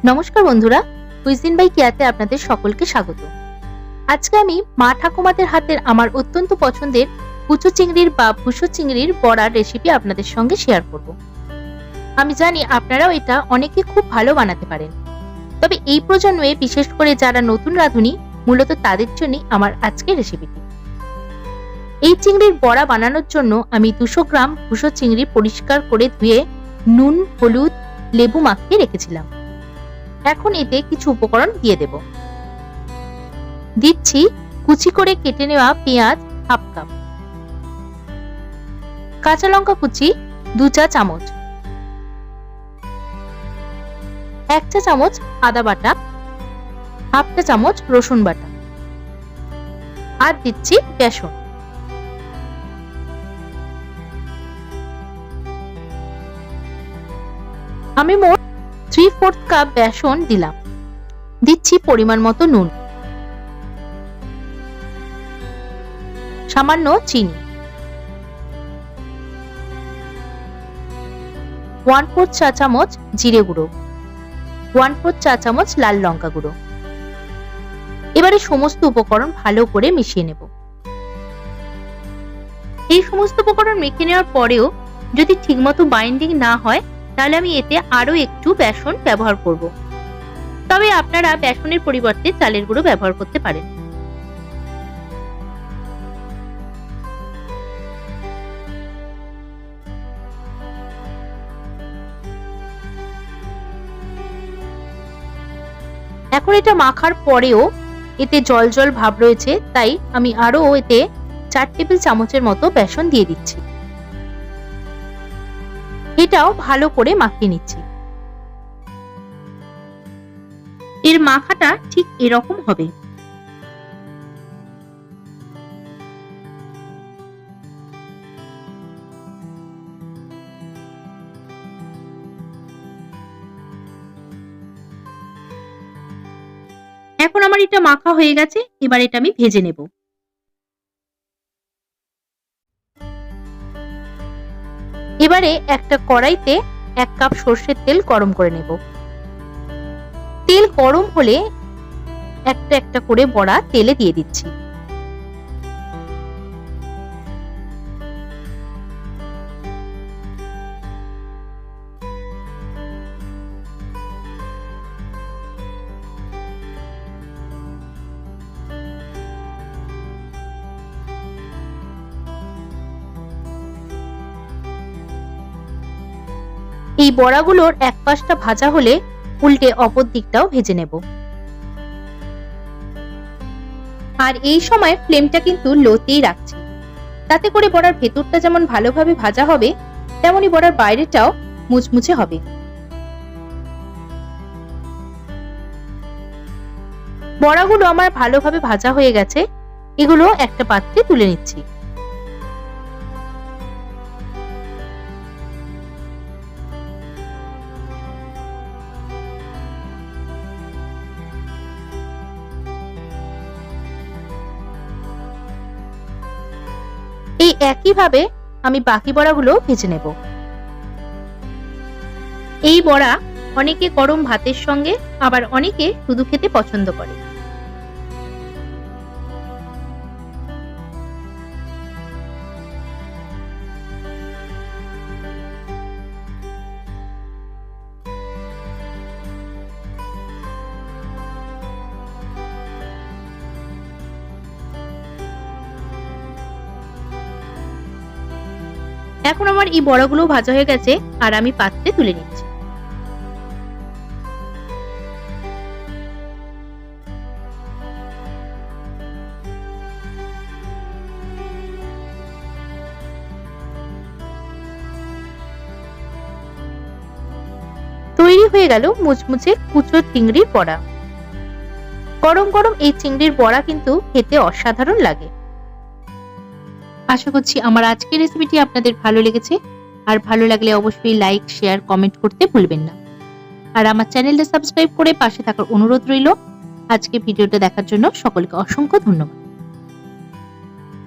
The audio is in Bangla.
নমস্কার বন্ধুরা, কুইজিন বাই কিয়াতে আপনাদের সকলকে স্বাগত। আজকে আমি মা ঠাকুমাদের হাতের আমার অত্যন্ত পছন্দের কুচো চিংড়ির বা ভুসো চিংড়ির বড়ার রেসিপি আপনাদের সঙ্গে শেয়ার করব। আমি জানি আপনারাও এটা অনেকে খুব ভালো বানাতে পারেন, তবে এই প্রজন্মে বিশেষ করে যারা নতুন রাঁধুনি মূলত তাদের জন্যই আমার আজকের রেসিপিটি। এই চিংড়ির বড়া বানানোর জন্য আমি 200 গ্রাম ভুসো চিংড়ি পরিষ্কার করে ধুয়ে নুন, হলুদ, লেবু মাখিয়ে রেখেছিলাম। এখন এতে কিছু উপকরণ দিয়ে দেব। দিচ্ছি কুচি করে কেটে নেওয়া পেঁয়াজ হাফ কাপ, কাঁচা লঙ্কা কুচি 2 চা চামচ, 1 চা চামচ আদা বাটা, হাফ চা চামচ রসুন বাটা, আর দিচ্ছি বেসন। আমি মোট 3/4 কাপ বেসন দিলাম। দিচ্ছি পরিমাণ মতো নুন, সামান্য চিনি, 1/4 চা চামচ জিরে গুঁড়ো, 1/4 চা চামচ লাল লঙ্কা গুঁড়ো। এবারে সমস্ত উপকরণ ভালো করে মিশিয়ে নেব। এই সমস্ত উপকরণ মেখে নেওয়ার পরেও যদি ঠিকমতো বাইন্ডিং না হয় তাহলে আমি এতে আরো একটু বেসন ব্যবহার করব। তবে আপনারা বেসনের পরিবর্তে চালের গুঁড়ো ব্যবহার করতে পারেন। এখন এটা মাখার পরেও এতে জল জল ভাব রয়েছে, তাই আমি আরো এতে 4 টেবিল চামচের মতো বেসন দিয়ে দিচ্ছি। এটাও ভালো করে মাখিয়ে নিচ্ছি। এর মাখাটা ঠিক এরকম হবে। এখন আমার এটা মাখা হয়ে গেছে, এবার এটা আমি ভেজে নেব। এবারে একটা কড়াইতে 1 কাপ সরষের তেল গরম করে নেব। তেল গরম হলে একটা একটা করে বড়া তেলে দিয়ে দিচ্ছি। এই বড়াগুলোর এক পাশটা ভাজা হলে উল্টে অপর দিকটাও ভেজে নেব। আর এই সময় ফ্লেমটা কিন্তু লোতেই রাখছি, তাতে করে বড়ার ভেতরটা যেমন ভালোভাবে ভাজা হবে তেমনি বড়ার বাইরেটাও মুচমুচে হবে। বড়াগুলো আমার ভালোভাবে ভাজা হয়ে গেছে, এগুলো একটা পাত্রে তুলে নিচ্ছি। এই একইভাবে আমি বাকি বড়াগুলো ভেজে নেব। এই বড়া অনেকে গরম ভাতের সঙ্গে, আবার অনেকে শুধু খেতে পছন্দ করে। এখন আমার এই বড়াগুলো ভাজা হয়ে গেছে, আর আমি পাত্রে তুলে নিচ্ছি। তৈরি হয়ে গেল মুচমুচে কুচো চিংড়ির বড়া। গরম গরম এই চিংড়ির বড়া কিন্তু খেতে অসাধারণ লাগে। আশা করছি আমার আজকের রেসিপিটি আপনাদের ভালো লেগেছে, আর ভালো লাগলে অবশ্যই লাইক, শেয়ার, কমেন্ট করতে ভুলবেন না। আর আমার চ্যানেলটা সাবস্ক্রাইব করে পাশে থাকার অনুরোধ রইল। আজকে ভিডিওটা দেখার জন্য সকলকে অসংখ্য ধন্যবাদ।